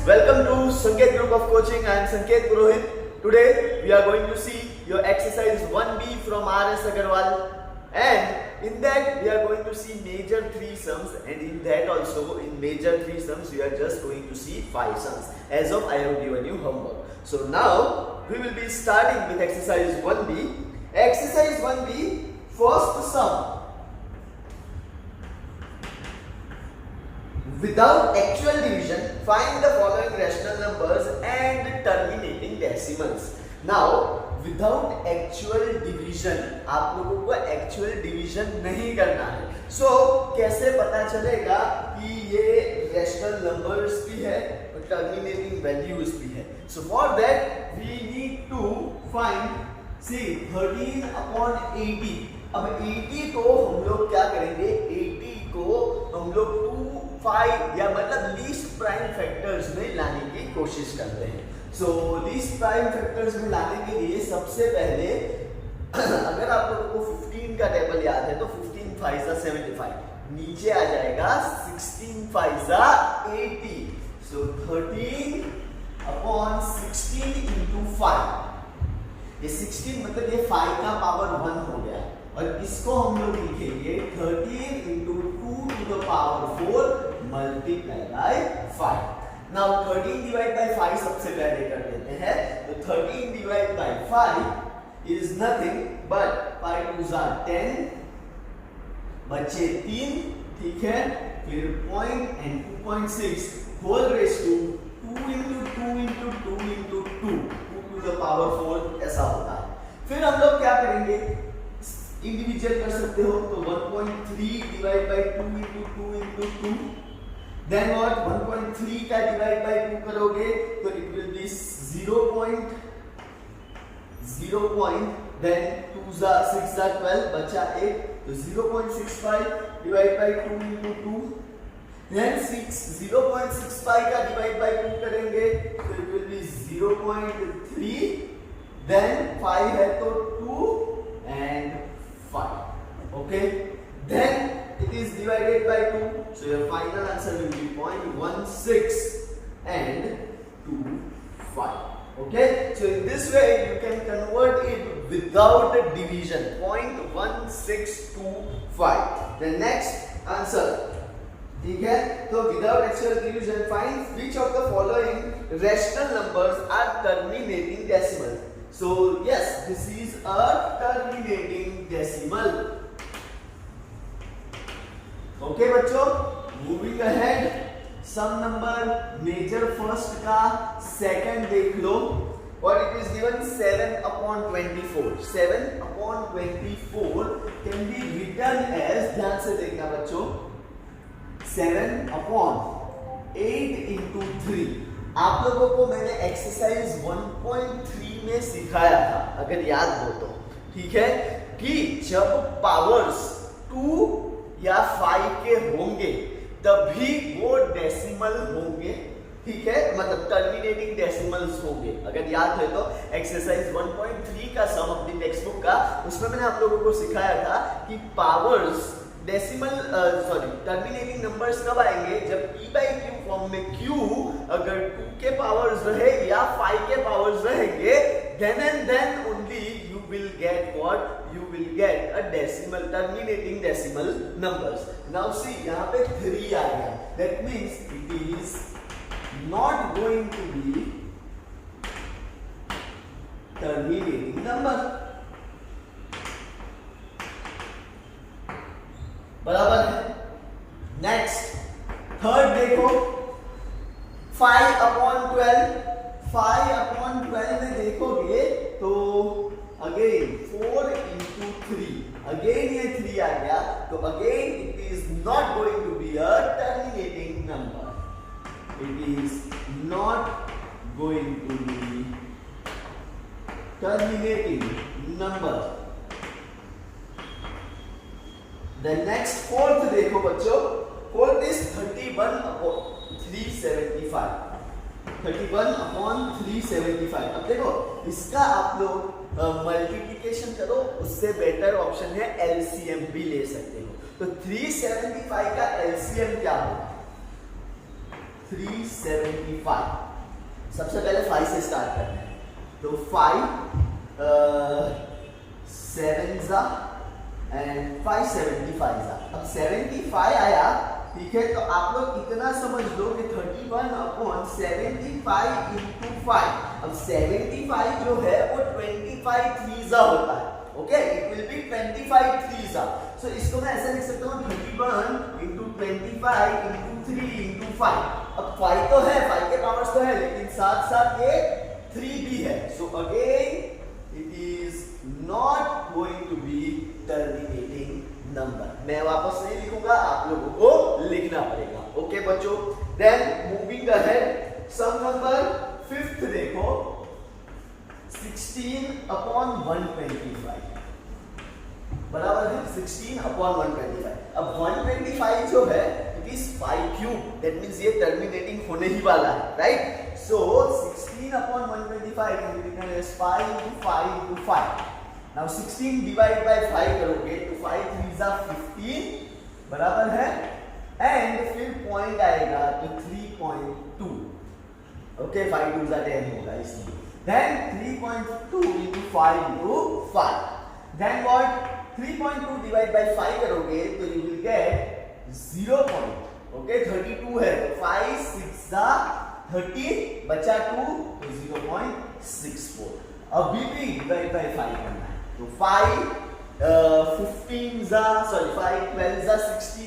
welcome to Sanket Group of Coaching. I am Sanket Purohit. Today we are going to see your exercise 1B from R.S. Agarwal, and in that we are going to see major three sums, and in that also in major three sums we are just going to see 5 sums. As of I have given you homework. So now we will be starting with exercise 1B. Exercise 1B, first sum. Without actual division, find the following rational numbers and terminating decimals. Now, without actual division, आप लोगों को actual division नहीं करना है. So, कैसे पता चलेगा कि ये rational numbers भी है और terminating values भी है? So, for that we need to find, see, 13 upon 80. अब 80 को हम लोग क्या करेंगे? 80 को हम लोग 2, 5 या मतलब लीस्ट प्राइम फैक्टर्स में लाने की कोशिश करते हैं. सो लीस्ट प्राइम फैक्टर्स में लाने के लिए सबसे पहले अगर आप लोगों को 15 का टेबल याद है तो 15 5 सा 75, नीचे आ जाएगा 16 5 सा 80. सो 13 अपॉन 16 इंटू 5. ये 16 मतलब ये 5 का पावर 1 हो गया, और इसको हम लोग लिखेंगे 13 into 2 to the power 4 multiply by 5. Now 13 divide by 5 सबसे पहले कर देते हैं. तो 13 divide by 5 is nothing but 5 2s are 10, बचे 3, ठीक है. फिर point and 2.6 whole raise to 2 into 2 into 2 into 2 to the power 4 ऐसा होता है. फिर हम लोग क्या करेंगे? इंडिविजुअल कर सकते हो. तो 1.3 divide by 2 into 2 into 2. Then what? 1.3 का डिवाइड बाय 2 करोगे तो इट विल बी 0. देन 2 6 12 बचा 1, तो 0.65 डिवाइड बाय 2 इंटू 2. देन 0.65 का डिवाइड बाय 2 करेंगे तो इट विल बी 0.3. देन 5 है तो 2 and 5. Okay, then it is divided by 2, so your final answer will be 0.16 and 25. Okay, so in this way you can convert it without a division, 0.1625. The next answer, ठीक है. तो without actual division, find which of the following rational numbers are terminating decimals. So yes, this is a terminating decimal. Okay बच्चों, moving ahead, sum number major first का second देख लो. What it is given? 7 upon 24. 7 upon 24 can be written as, ध्यान से देखना बच्चों, 7 upon 8 into 3. आप लोगों को मैंने एक्सरसाइज 1.3 में सिखाया था, अगर याद हो तो, ठीक है, कि जब पावर्स 2 या 5 के होंगे तभी वो डेसिमल होंगे, ठीक है, मतलब टर्मिनेटिंग डेसिमल्स होंगे. अगर याद है तो एक्सरसाइज 1.3 का सम अपनी टेक्स्ट बुक का, उसमें मैंने आप लोगों को सिखाया था कि पावर्स डेसिमल टर्मिनेटिंग नंबर्स कब आएंगे? जब p by q फॉर्म में q अगर 2 के पावर्स रहे या 5 के पावर्स रहेंगे, then and then only you will get what? You will get a decimal, terminating decimal numbers. Now see, यहाँ पे 3 आ गया. That means it is not going to be terminating number. बराबर है. नेक्स्ट थर्ड देखो, 5 upon 12. 5 upon 12 में देखोगे तो अगेन 4 into 3, अगेन ये 3 आ गया, तो again it is not going to be a terminating number. It is not going to be terminating number. The next fourth देखो बच्चों, fourth is 31 upon 375. 31 upon 375. अब देखो इसका आप लोग मल्टीप्लिकेशन करो, उससे बेटर ऑप्शन है एलसीएम भी ले सकते हो. तो 375 का एलसीएम क्या होगा? 375। सबसे पहले 5 से स्टार्ट करते हैं, तो 5 7 जा एंड 5 75 जा। अब 75 आया, ठीक है, तो आप लोग इतना समझ लो कि 31/75 इंटू 5। अब 75 जो है वो 25 3 होता है, ओके, इट विल बी 25 3 सो इसको मैं ऐसा लिख सकता हूँ 31 इंटू 25 इंटू 3 इंटू 5। अब 5 तो है, 5 के पावर्स तो है, लेकिन साथ साथ ये 3 भी है, so again it is not going to be terminating number. मैं वापस नहीं लिखूंगा, आप लोगों को लिखना पड़ेगा, ओके बच्चों। Then moving ahead, sum number 5th देखो, 16/125 बराबर है 16/125। अब 125 जो है it is 5 cube, that means ये टर्मिनेटिंग होने ही वाला है, right. So 16/125 can be written as 5 into 5 into 5. Now 16 divide by 5 करोगे तो 5 3s are 15 बराबर है, एंड फिर पॉइंट आएगा तो 3.2, ओके, 5 2s are 10 होगा इसलिए। Then 3.2 into 5 into 5, then what, 3.2 divide by 5 करोगे तो यू विल गेट 0. ओके, 32 है तो 5 6 13 बचा 2 तो 0.64। अभी भी डिवाइड बाय 5 करना है, तो 5 15 5 12 60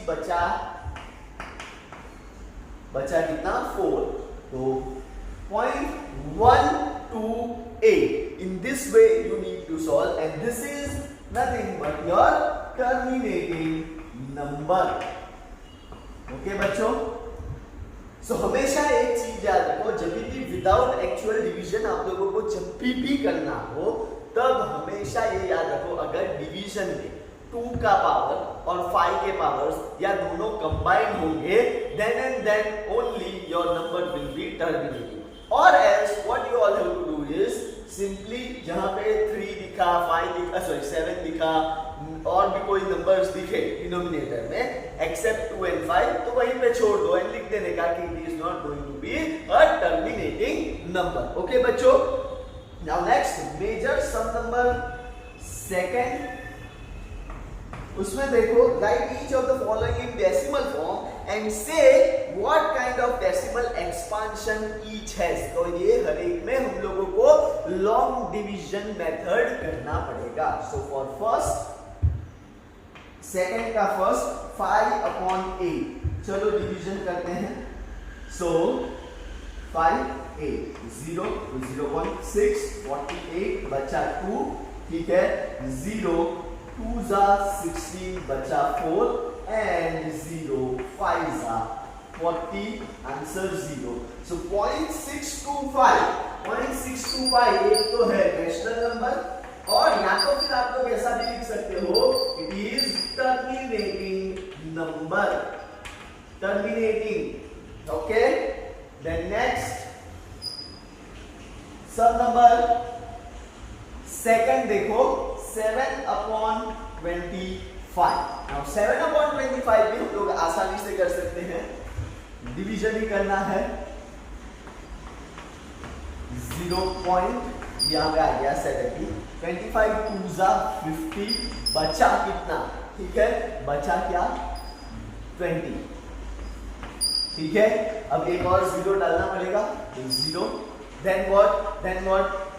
बचा कितना 4, तो 0.128। In this way you need to solve, and this is nothing but your terminating number, okay बच्चों। सो हमेशा एक चीज याद रखो, जब भी विदाउट एक्चुअल डिवीजन आप लोगों को जब भी करना हो, तब हमेशा ये याद रखो, अगर डिवीजन में 2 का पावर और 5 के पावर्स या दोनों कंबाइन होंगे, then and then only your number will be terminating, और else what you all have to do is simply जहां पे 3 दिखा, 5 दिखा, 7 दिखा, और भी कोई नंबर्स दिखे डिनोमिनेटर में एक्सेप्ट 2 and 5, तो वहीं पे छोड़ दो एंड लिख देने का कि it is not going to be a terminating number, okay बच्चों। Now next major sum number 2nd, उसमें देखो, write each of the following in decimal form and say what kind of decimal expansion each has. तो ये हर एक में हम लोगों को लॉन्ग डिवीजन मेथड करना पड़ेगा। सो फॉर फर्स्ट, सेकंड का फर्स्ट 5/8, चलो डिवीजन करते हैं। सो 5 8 0 0.6 48 बचा 2, ठीक है, 0 2s are 16 बचा 4 and 0 5s are 40, आंसर 0। सो 0.625 एक तो है रेशनल नंबर, और या तो फिर आप लोग ऐसा भी लिख सकते हो, it is terminating number, terminating, okay. Then next सब नंबर 2nd देखो, 7/25। नाउ 7/25 भी हम लोग आसानी से कर सकते हैं, डिवीजन ही करना है, 0 पॉइंट यहाँ पे आ गया 70, 25 2s are 50 बचा कितना, ठीक है, बचा क्या 20, ठीक है। अब एक और 0 डालना पड़ेगा, 0, देन व्हाट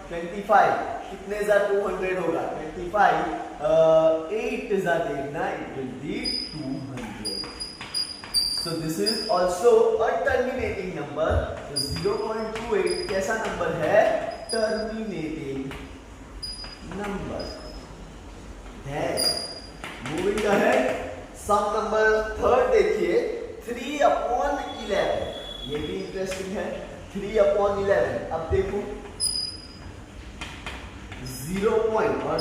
25 कितने जा 200 होगा, 25 8 जा देखना, it will be 200। So this is also a terminating number. 0.28 कैसा नंबर है, टर्मिनेटिंग नंबर है। Moving ahead, sum number 3rd देखिए, 3/11, ये भी इंटरेस्टिंग है, 3/11। अब देखो 0 पॉइंट और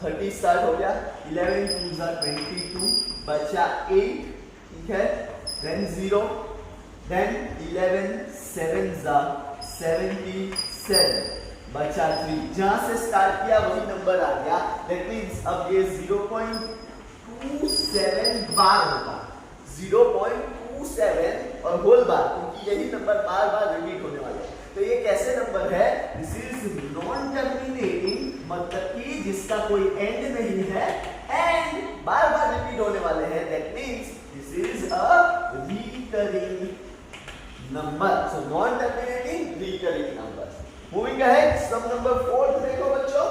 30 स्टार्ट हो गया, 11 2s are 22 बचा 8, ठीक है, देन 0, देन 11 7s are 77 बचा 3, जहां से स्टार्ट किया वही नंबर आ गया, दैट मींस अब ये 0.27 बार होगा, 0.27 और होल बार, क्योंकि यही नंबर बार बार रिपीट होने वाले हैं। तो ये कैसे नंबर है? दिस इज नॉन टर्मिनेटिंग, मतलब कि जिसका कोई एंड नहीं है एंड बार बार रिपीट होने वाले हैं। That means this is a recurring number. So non terminating recurring number. Moving ahead, sum number 4 देखो बच्चों,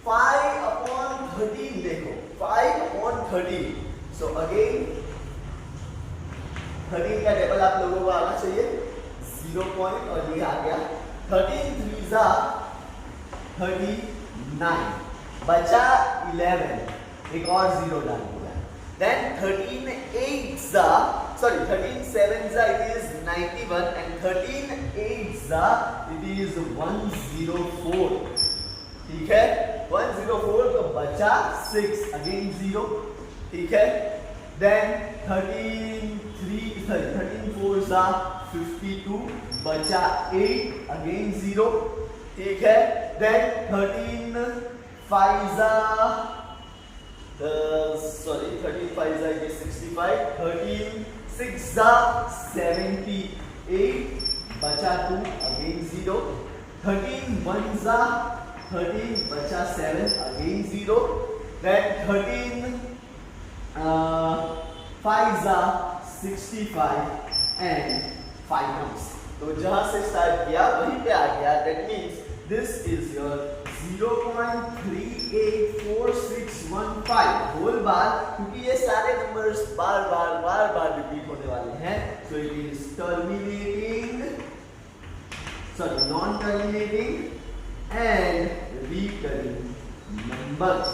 5/13 देखो, 5/13। सो अगेन 13 का टेबल आप लोगों को आना चाहिए, 0 पॉइंट और ये आ गया। 13 3 जा 39, बचा 11, एक और 0 डाल दिया। देन 13 8 जा, sorry 13 7 जा it is 91 and 13 8 जा it is 104। ठीक है, 104 तो बचा 6, अगेन 0। ठीक है, देन 13 4 जा 52, बचा 8, अगेन 0। ठीक है, देन 13 5 जा 65, 13 6 जा 78, बचा 2, अगेन 0। 13 1 जा 13, बचा 7, अगेन 0। देन 13 5 जा 65 एंड 5 comes। तो जहां से स्टार्ट किया वहीं पे आ गया। That means this is your 0.384615 whole bar, क्योंकि ये सारे नंबर्स बार बार रिपीट होने वाले हैं। So it is terminating, sorry non terminating and recurring numbers.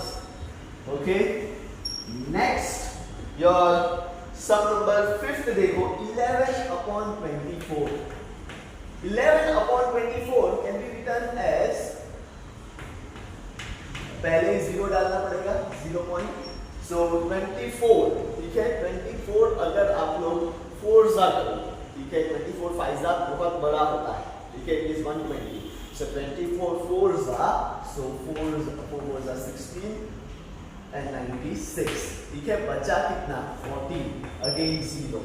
Okay, next your sum number 5 देखो, 11/24। 11/24 कैन बी रिटन एज, पहले 0 डालना पड़ेगा, 0 पॉइंट। सो 24, ठीक है, 24 अगर आप लोग 4 जा करो, ठीक है, 24 5 जा बहुत बड़ा होता है, ठीक है, इट इज 120। सो 24 4 जा, सो 4 जा 16 एंड 96। ठीक है, बचा कितना? 14, अगेन 0।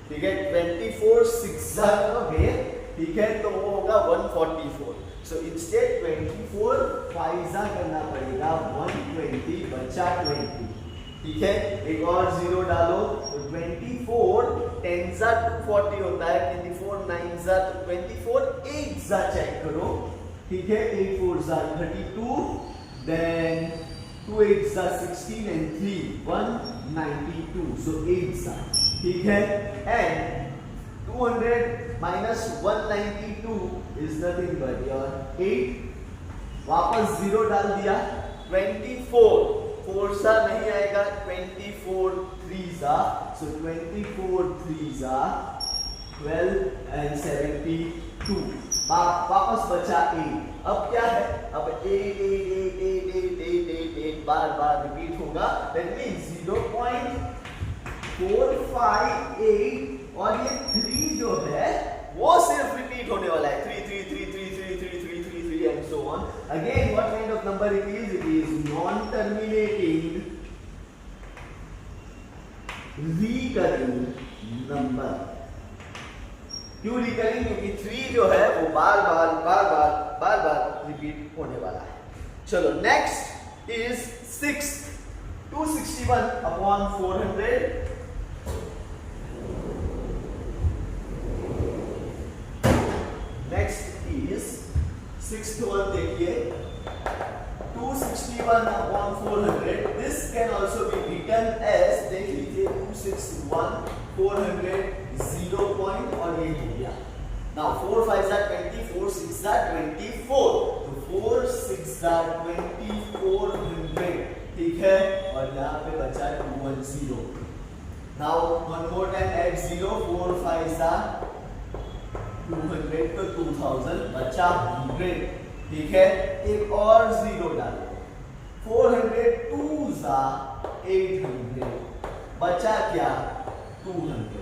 ठीक है, 24 6 जा करोगे, ठीक है, तो वो होगा 144। सो इंस्टेड 24 5 जा करना पड़ेगा 120, बचा 20। ठीक है, एक और 0 डालो तो 24 10 जा 240 होता है, 24 9 जा 24, 8 जा चेक करो। ठीक है, 8 4 जा 32, देन 2 8 जा 16 एंड 3 192, सो 8 जा। ठीक है, and 200 minus 192 is nothing but your 8। वापस 0 डाल दिया, 24 4 सा नहीं आएगा, 24 3 सा, so 24 3 सा 12 and 72। वापस बचा 8। अब क्या है? अब 8 8 8 8 8 8 8 8 बार रिपीट होगा। दैट मींस 0.458 और ये 3 जो है वो सिर्फ रिपीट होने वाला है, 3 3 3 3 3 3 3 3 3 and so on। Again, what kind of number it is? It is non-terminating recurring number। क्यों recurring? क्योंकि 3 जो है वो बार बार रिपीट होने वाला है। चलो, next is 6 261/400। Next is 6th one, देखिए 261/400। This can also be written as, देख लीजिए 261/400 0 पॉइंट और ये हो गया। नाउ 4 5 are 20, 4 6 are 24, तो 4 6 are 2400। ठीक है, और यहाँ पे बचा 210। Now one more time add 0, 4 5 are 200 तो 2000, बचा 100। ठीक है, एक और 0 डालो, 400 2 जा 800, बचा क्या? 200।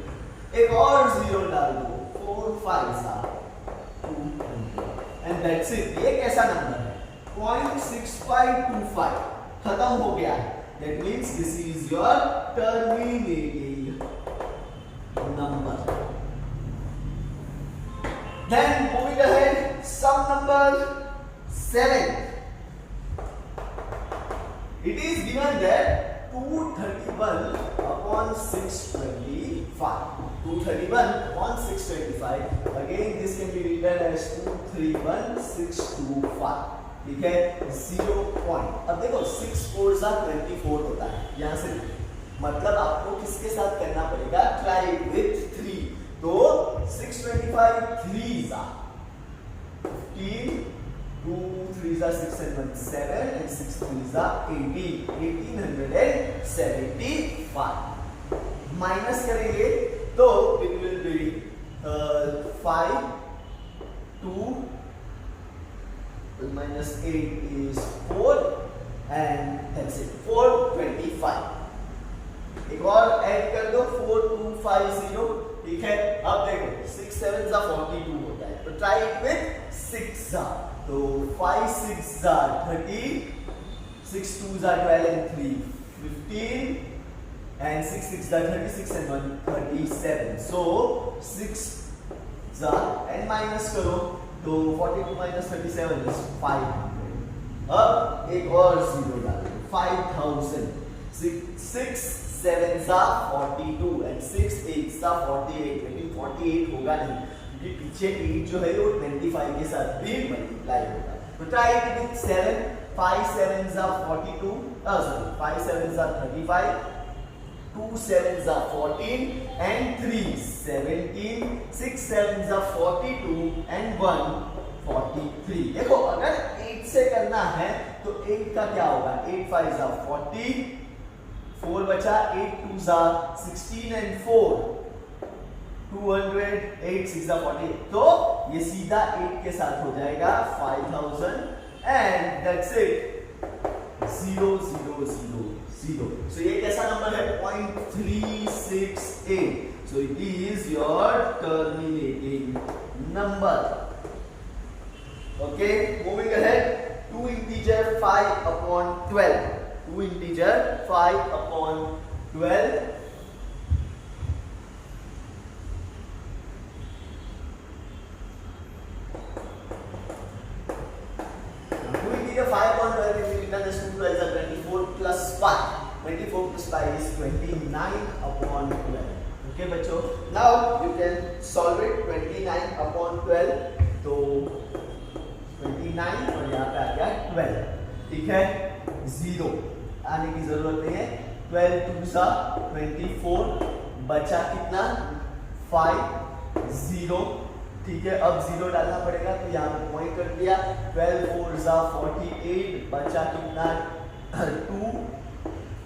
एक और 0 डाल दो, 4 5 जा 200 एंड दैट्स इट। ये कैसा नंबर है? 0.6525 खत्म हो गया है। That means this is your terminating Then moving ahead, sum number 7. It is given that 231 upon 625. 231 upon 625. Again, this can be written as 231625. ठीक है, 0 पॉइंट. अब देखो 6 4 जा 24 होता है यहाँ से, मतलब आपको किसके साथ करना पड़ेगा, ट्राई विथ 3. तो 625 3 जा 15, 2 3 जा 6 and 1 7 and 6 3 जा 18, 1875. माइनस करेंगे तो it will be 5 2 minus 8 is 4 and that's it, 425. एक और ऐड कर दो 4250. ठीक है, अब देखो 6 7 जा 42 होता है, तो ट्राई इट विथ 6 जा. तो 5 6 जा 30, 6 2 जा 12 and 3 15 and 6 6 जा 36 and 1 37. So 6 जा and minus करो तो 42 minus 37 is 500. अब एक और जीरो डालो 5000. 6 7 जा 42 and 6 8 जा 48. लेकिन 48 होगा नहीं क्योंकि पीछे 8 जो है वो 25 के साथ भी मल्टीप्लाई होगा. तो ट्राई इट विथ 7. 5 7 जा 42, 5 7 जा 35, 2 7 जा 14 and 3 17, 6 7 जा 42 and 1 43. देखो अगर 8 से करना है तो 8 का क्या होगा, 8 5 जा 40, 4 बचा, 8 2 जा 16 and 4 200, 8 6 जा 40. तो ये सीधा 8 के साथ हो जाएगा 5000 and that's it, 0 0 0 0. So ये कैसा नंबर है, 0.368. So it is your terminating number. Okay, moving ahead, 2 integer 5 upon 12. 2 integer 5 upon 12. Plus 5. 24 plus 5 is 29 upon 12. Okay बच्चों, now you can solve it. 29 upon 12, तो 29 और यहाँ पे आ गया 12. ठीक है, 0 आने की जरूरत नहीं है. 12 2 सा 24, बचा कितना 5 0. ठीक है, अब 0 डालना पड़ेगा तो यहाँ पे पॉइंट कर दिया. 12 4 सा 48, बचा कितना 2,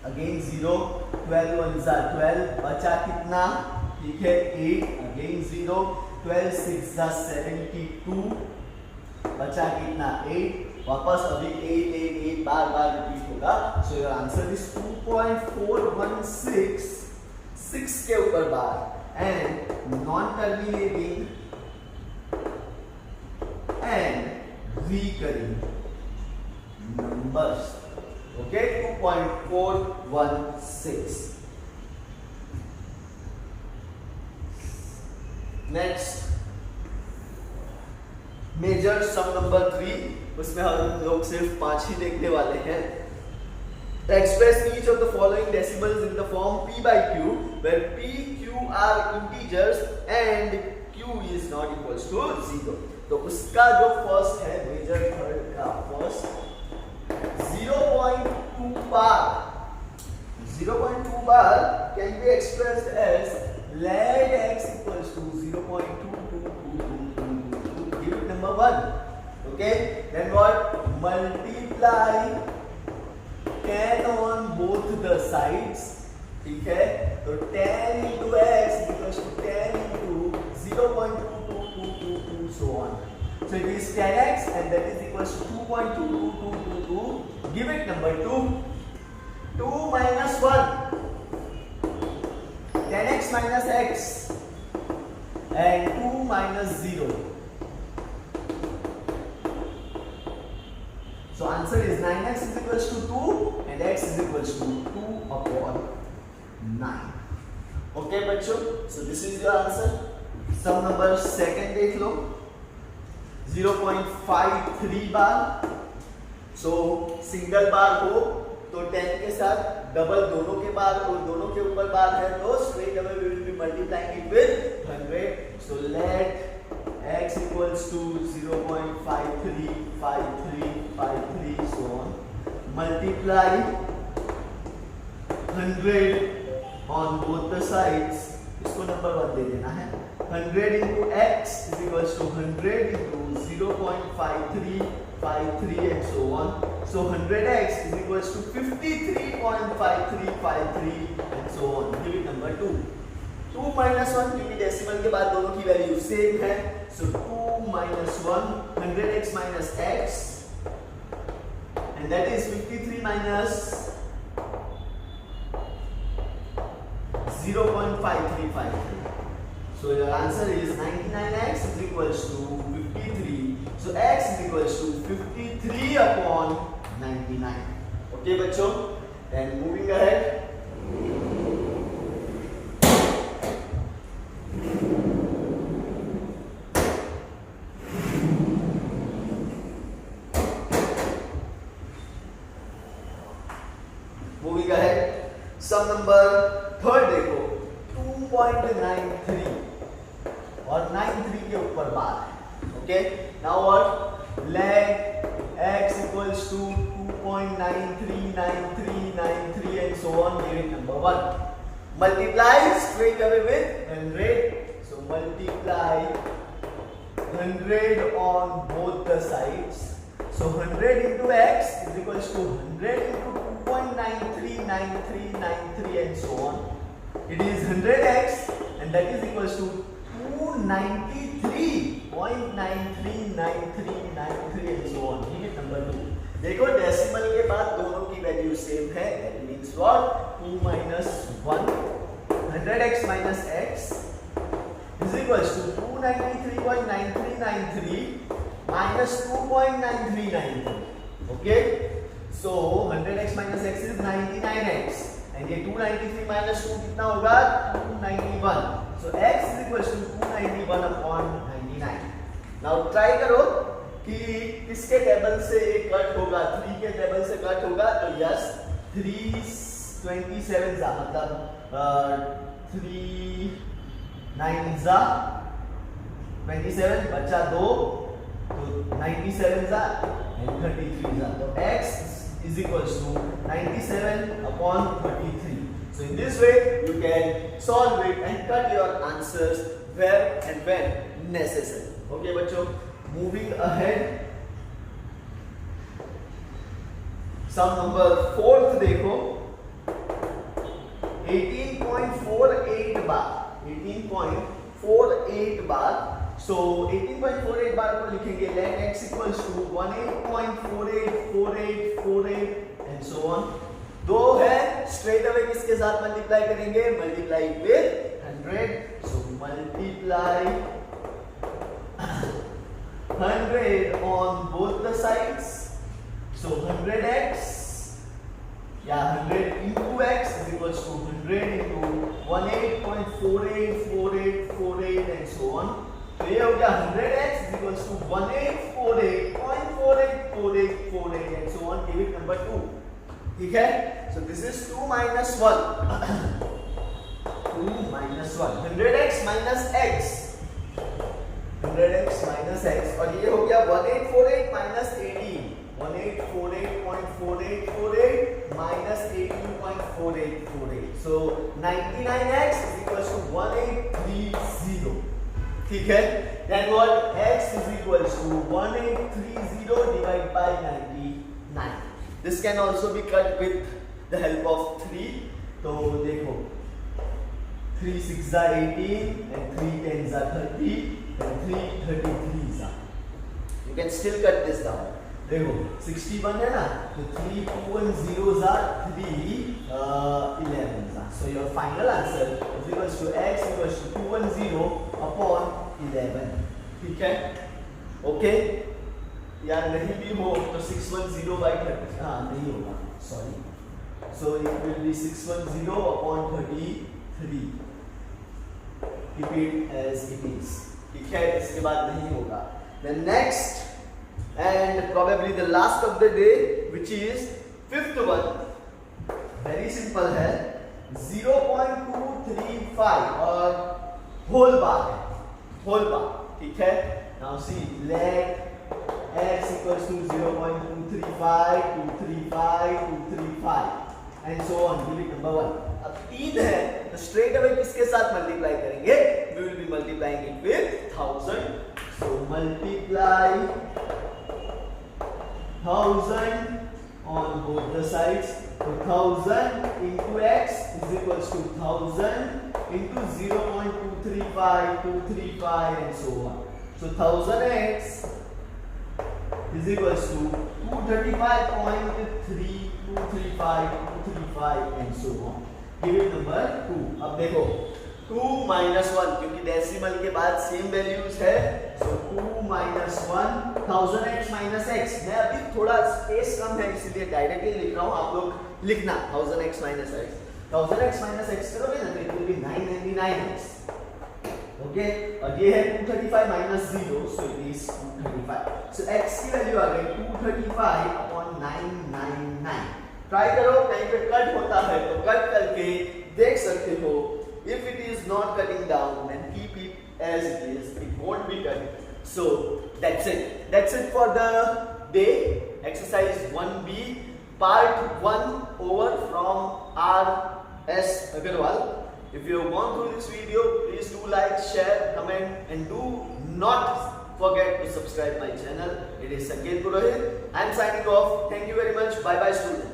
अगेन 0. 12 1 जा 12, बचा कितना, ठीक है 8, अगेन 0. 12 6 जा 72, बचा कितना 8, वापस अभी 8 8 8 बार बार रिपीट होगा. सो योर आंसर इज 2.416, 6 के ऊपर bar and non terminating and recurring numbers. Okay, 2.416. Next, major sum number 3. उसमें हम लोग सिर्फ 5 ही देखने वाले हैं. Express each of the following decimals in the form p by q, where p, q are integers and q is not equals to 0. तो उसका जो फर्स्ट है मेजर थर्ड का first 0.2 bar. 0.2 bar can be expressed as let x equals to 0.2222. Give it number 1. Okay, then what? Multiply 10 on both the sides. ठीक है, तो 10 into x equals to 10 into 0.22222 so on. So it is 10x and that is equals to 2.22222. Give it number 2. 2 minus 1. 10x minus x and 2 minus 0. So answer is 9x is equals to 2 and x is equals to 2 upon 9. Okay बच्चों, so this is your answer. Sum number second देख लो. 0.53 बार। सो single बार हो तो 10 के साथ double दोनों के बार और दोनों के ऊपर बार है तो straight away we will be multiplying it with 100। So let x equals to 0.53 53 53 so on, multiply 100 on both the sides, इसको नंबर 1 दे देना है। 100 into x is equals to 100 into 0.53 53 and so on, so 100x is equals to 53.53 53 and so on, give it number 2 minus 1 क्योंकि decimal के बाद दोनों की value same है, so 2 minus 1 100x minus x and that is 53 minus 0.5353. So your answer is 99x is equals to 53. So x is equals to 53 upon 99. Okay बच्चों, then moving ahead. Moving ahead, sum number third देखो 2.93 और 93 के ऊपर bar है। Okay, now what, let x equals to 2.93 93 93 and so on, give it number 1, multiply straight away with 100, so multiply 100 on both the sides, so 100 into x is equals to 100 into 2.93 93 93 and so on, it is 100x and that is equals to 293.939393 and so on, give it number 2. देखो decimal के बाद दोनों की value same है, that means what, 2 minus 1 100x minus x is equals to 293.9393 minus 2.9393. okay, so 100x minus x is 99x and ये 293 minus 2 कितना होगा, 291, so x is equals to 291 upon 99. now try करो कि किसके टेबल से ये cut होगा, 3 के टेबल से कट होगा, तो यस 327 जा मतलब 3 9 जा 27 बचा 2 तो 97 जा and 33 जा, तो x is equals to 97 upon 33. So in this way you can solve it and cut your answers where and when necessary. Okay बच्चों, moving ahead, sum number 4th देखो 18.48 बार 18.48 बार, so 18.48 बार को लिखेंगे let x equals to 18.484848 and so on. दो है, straight away किसके साथ multiply करेंगे, multiply with 100, so multiply 100 on both the sides, so 100x yeah 100 into x is equals to 100 into 18.484848 and so on, तो ये हो गया 100x is equals to 1848.484848 and so on, give it number 2. ठीक है, so this is 2 minus 1 2 minus 1 100x minus x 100x minus x और ये हो गया 1848 minus 18 1848.4848 minus 18.4848, so 99x is equals to 1830. ठीक है, then what, x is equals to 1830 divided by 99. This can also be cut with the help of 3. तो देखो 3 6 are 18 and 3 10s are 30 and 3 33s are. You can still cut this down. देखो 61 है ना, तो 3 210s are 3 11s are. So your final answer is equals to x equals to 210 upon 11. ठीक है, okay, यार नहीं भी हो तो 610 by 30 हाँ नहीं होगा, sorry, so it will be 610 upon 33. Keep it as it is. ठीक है, इसके बाद नहीं होगा. The next and probably the last of the day, which is fifth one, very simple है, 0.235 और whole bar, ठीक है. Now see, let x equals to 0.235, 235, 235 and so on. Give it number 1. अब 3 है तो straight away किसके साथ multiply करेंगे? We will be multiplying it with 1000. So multiply 1000 on both the sides. So 1000 into x is equals to 1000 into 0.235, 235 and so on. So 1000x is equals to 235.3, 235, 235 and so on. Give it number 2. अब देखो 2 minus 1 क्योंकि decimal के बाद same values है. So 2 minus 1, 1000x minus x. मैं अभी थोड़ा space कम है इसलिए डायरेक्टली लिख रहा हूँ, आप लोग लिखना 1000x minus x. 1000x minus x करोगे ना तो it will be 999x. Okay, और ये है 235 minus 0, so it is 235. So x की वैल्यू आ गई 235 upon 999. ट्राई करो, कहीं पे कट होता है तो कट करके देख सकते हो. If it is not cutting down, then keep it as it is. It won't be cutting. So that's it. That's it for the day. Exercise 1B, part 1 over from R.S. Agarwal. If you have gone through this video, please do like, share, comment, and do not forget to subscribe my channel. It is Sanket Purohit. I am signing off. Thank you very much. Bye bye, students.